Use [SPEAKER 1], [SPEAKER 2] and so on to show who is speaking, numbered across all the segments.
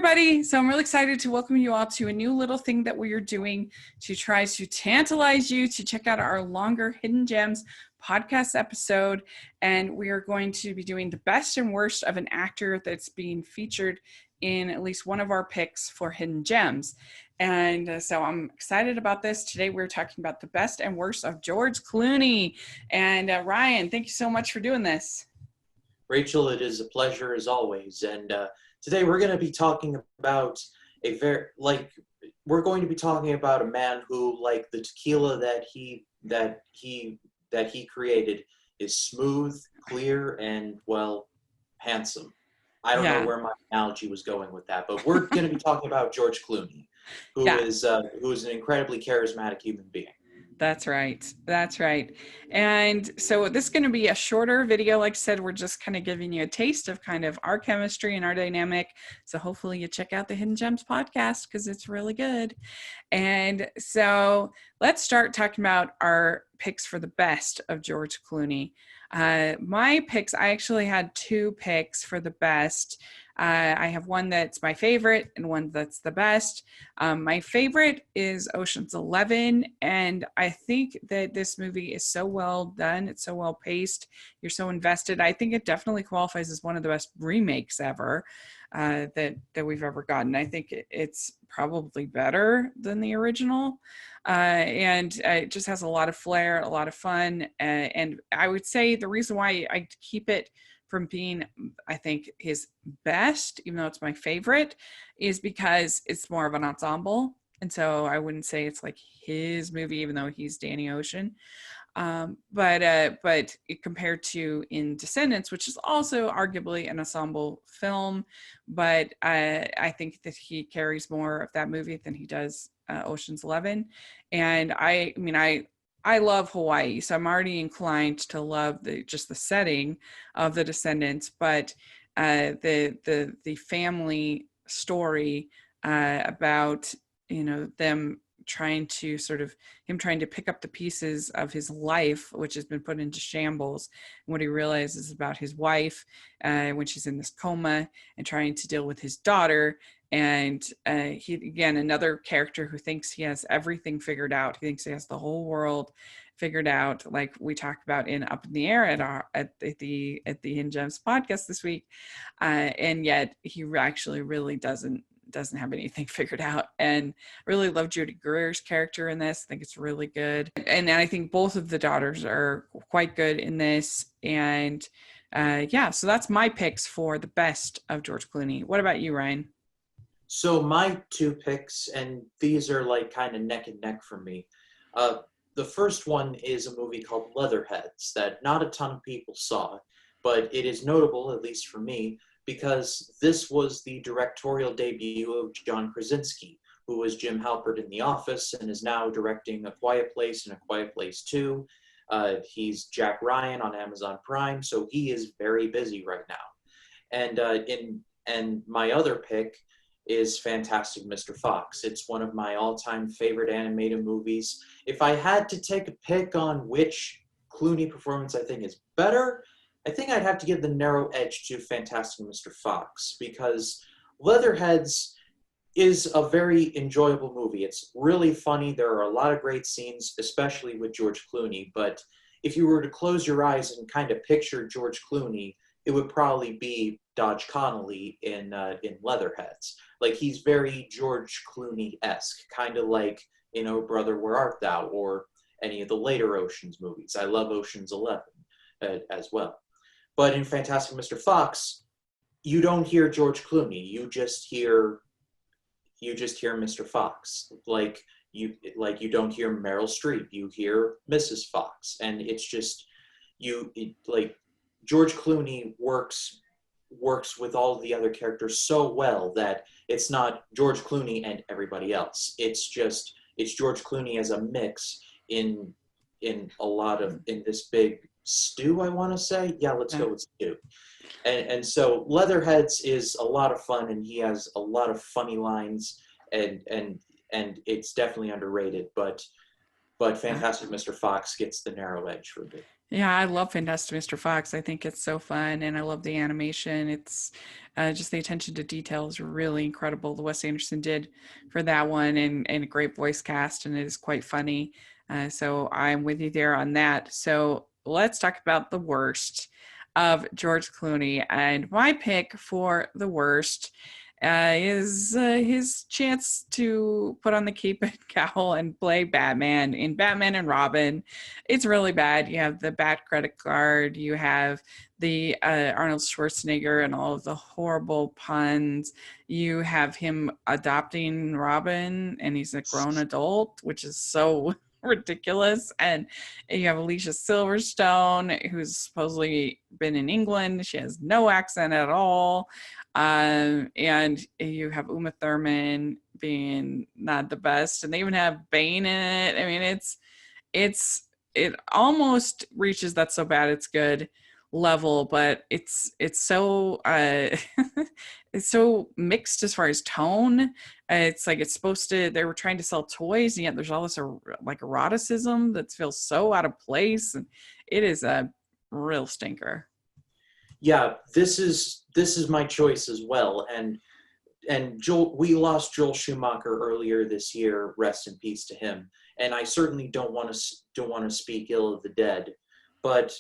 [SPEAKER 1] everybody. So I'm really excited to welcome you all to a new little thing that we are doing to try to tantalize you to check out our longer Hidden Gems podcast episode. And we are going to be doing the best and worst of an actor that's being featured in at least one of our picks for Hidden Gems. And so I'm excited about this. Today we're talking about the best and worst of George Clooney. And Ryan, thank you so much for doing this.
[SPEAKER 2] Rachel, it is a pleasure as always. And today we're going to be talking about a man who, like the tequila that he created, is smooth, clear, and well, handsome. I don't know where my analogy was going with that, but we're going to be talking about George Clooney, who is an incredibly charismatic human being.
[SPEAKER 1] That's right. And so this is going to be a shorter video. Like I said, we're just kind of giving you a taste of kind of our chemistry and our dynamic. So hopefully you check out the Hidden Gems podcast because it's really good. And so let's start talking about our picks for the best of George Clooney. My picks, I actually had two picks for the best. I have one that's my favorite and one that's the best. My favorite is Ocean's 11, and I think that this movie is so well done. It's so well paced. You're so invested. I think it definitely qualifies as one of the best remakes ever that we've ever gotten. I think it's probably better than the original, and it just has a lot of flair, a lot of fun, and I would say the reason why I keep it from being, I think, his best, even though it's my favorite, is because it's more of an ensemble. And so I wouldn't say it's like his movie, even though he's Danny Ocean. But it compared to in Descendants, which is also arguably an ensemble film, but I think that he carries more of that movie than he does Ocean's 11. And I love Hawaii, so I'm already inclined to love the setting of the Descendants, but the family story about them trying to him trying to pick up the pieces of his life, which has been put into shambles, and what he realizes about his wife when she's in this coma, and trying to deal with his daughter. And he, again, another character who thinks he has everything figured out. He thinks he has the whole world figured out, like we talked about in Up in the Air at the Hidden Gems podcast this week. And yet he actually really doesn't have anything figured out. And really love Judy Greer's character in this. I think it's really good. And I think both of the daughters are quite good in this. And so that's my picks for the best of George Clooney. What about you, Ryan?
[SPEAKER 2] So my two picks, and these are like kind of neck and neck for me. The first one is a movie called Leatherheads that not a ton of people saw, but it is notable, at least for me, because this was the directorial debut of John Krasinski, who was Jim Halpert in The Office and is now directing A Quiet Place and A Quiet Place 2. He's Jack Ryan on Amazon Prime, so he is very busy right now. And my other pick is Fantastic Mr. Fox. It's one of my all-time favorite animated movies. If I had to take a pick on which Clooney performance I think is better, I think I'd have to give the narrow edge to Fantastic Mr. Fox, because Leatherheads is a very enjoyable movie. It's really funny. There are a lot of great scenes, especially with George Clooney, but if you were to close your eyes and kind of picture George Clooney, it would probably be Dodge Connolly in Leatherheads. Like, he's very George Clooney-esque, kind of like, Brother, Where Art Thou, or any of the later Ocean's movies. I love Ocean's 11 as well. But in Fantastic Mr. Fox, you don't hear George Clooney. You just hear Mr. Fox. Like you don't hear Meryl Streep. You hear Mrs. Fox, and it's just George Clooney works with all the other characters so well that it's not George Clooney and everybody else. It's George Clooney as a mix in this big stew, I want to say. Yeah, let's go with stew. And so Leatherheads is a lot of fun, and he has a lot of funny lines, and it's definitely underrated. But but Fantastic Mr. Fox gets the narrow edge for me.
[SPEAKER 1] Yeah, I love Fantastic Mr. Fox. I think it's so fun, and I love the animation. It's just the attention to detail is really incredible. The Wes Anderson did for that one, and a great voice cast, and it is quite funny. So I'm with you there on that. So let's talk about the worst of George Clooney. And my pick for the worst is his chance to put on the cape and cowl and play Batman in Batman and Robin. It's really bad. You have the Bat credit card. You have the Arnold Schwarzenegger and all of the horrible puns. You have him adopting Robin, and he's a grown adult, which is so ridiculous. And you have Alicia Silverstone, who's supposedly been in England. She has no accent at all. And you have Uma Thurman being not the best, and they even have Bane in it. I mean, it almost reaches that so bad it's good level, but it's so it's so mixed as far as tone. It's like it's supposed to, they were trying to sell toys, and yet there's all this like eroticism that feels so out of place, and it is a real stinker.
[SPEAKER 2] Yeah, this is my choice as well. And Joel, we lost Joel Schumacher earlier this year. Rest in peace to him. And I certainly don't want to speak ill of the dead, but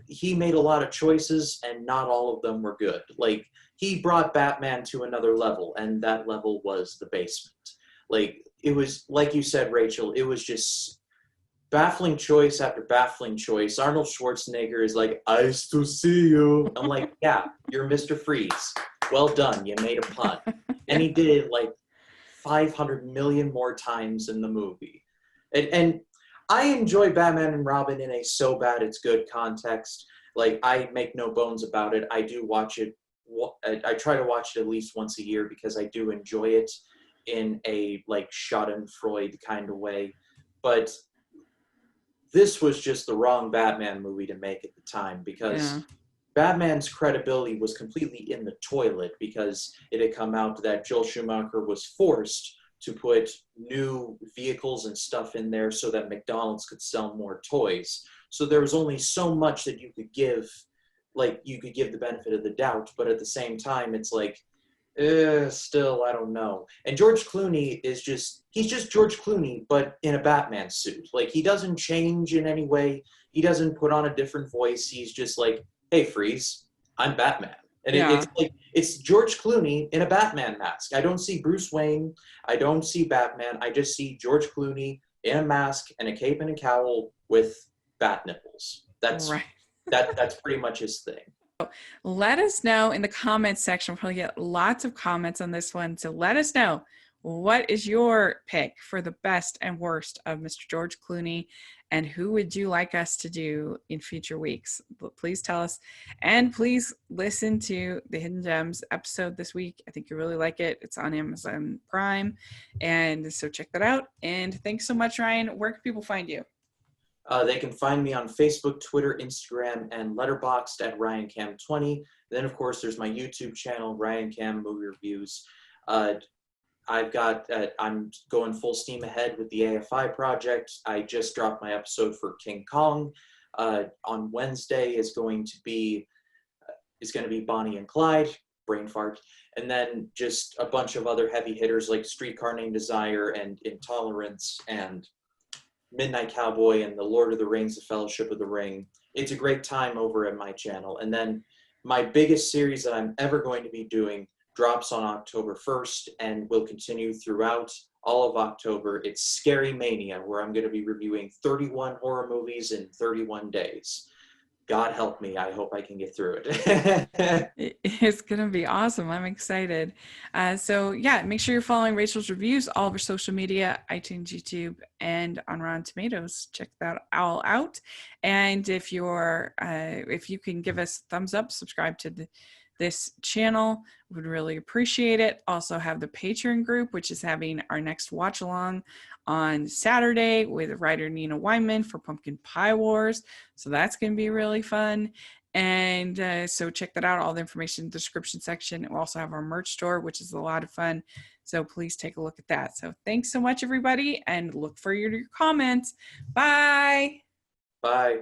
[SPEAKER 2] he made a lot of choices, and not all of them were good. Like, he brought Batman to another level, and that level was the basement. Like, it was, like you said, Rachel, it was just baffling choice after baffling choice. Arnold Schwarzenegger is like, "I still see you." I'm like, yeah, you're Mr. Freeze. Well done. You made a pun. And he did it like 500 million more times in the movie. And I enjoy Batman and Robin in a so bad it's good context. Like, I make no bones about it. I do watch it. I try to watch it at least once a year because I do enjoy it in a like Schadenfreude kind of way. But this was just the wrong Batman movie to make at the time, because Batman's credibility was completely in the toilet, because it had come out that Joel Schumacher was forced to put new vehicles and stuff in there so that McDonald's could sell more toys. So there was only so much that you could give, like, you could give the benefit of the doubt, but at the same time, it's like, still, I don't know. And George Clooney he's just George Clooney, but in a Batman suit. Like, he doesn't change in any way. He doesn't put on a different voice. He's just like, "Hey, Freeze, I'm Batman." And it's like, it's George Clooney in a Batman mask. I don't see Bruce Wayne. I don't see Batman. I just see George Clooney in a mask and a cape and a cowl with bat nipples. That's
[SPEAKER 1] Right.
[SPEAKER 2] that's pretty much his thing.
[SPEAKER 1] Let us know in the comments section. We'll probably get lots of comments on this one. So let us know, what is your pick for the best and worst of Mr. George Clooney, and who would you like us to do in future weeks? Please tell us, and please listen to the Hidden Gems episode this week. I think you really like it. It's on Amazon Prime, and so check that out. And thanks so much, Ryan. Where can people find you?
[SPEAKER 2] They can find me on Facebook, Twitter, Instagram, and Letterboxd at RyanCam20. Then, of course, there's my YouTube channel, RyanCam Movie Reviews. I'm going full steam ahead with the AFI project. I just dropped my episode for King Kong. On Wednesday is going to be Bonnie and Clyde, brain fart, and then just a bunch of other heavy hitters like Streetcar Named Desire and Intolerance and Midnight Cowboy and The Lord of the Rings, The Fellowship of the Ring. It's a great time over at my channel. And then my biggest series that I'm ever going to be doing drops on October 1st and will continue throughout all of October. It's Scary Mania, where I'm going to be reviewing 31 horror movies in 31 days. God help me. I hope I can get through it.
[SPEAKER 1] It's going to be awesome. I'm excited. So yeah, make sure you're following Rachel's Reviews, all of her social media, iTunes, YouTube, and on Rotten Tomatoes. Check that all out. And if you can give us a thumbs up, subscribe to this channel, would really appreciate it. Also have the Patreon group, which is having our next watch along on Saturday with writer Nina Weinman for Pumpkin Pie Wars. So that's going to be really fun. And so check that out. All the information in the description section. We also have our merch store, which is a lot of fun. So please take a look at that. So thanks so much, everybody, and look for your comments. Bye.
[SPEAKER 2] Bye.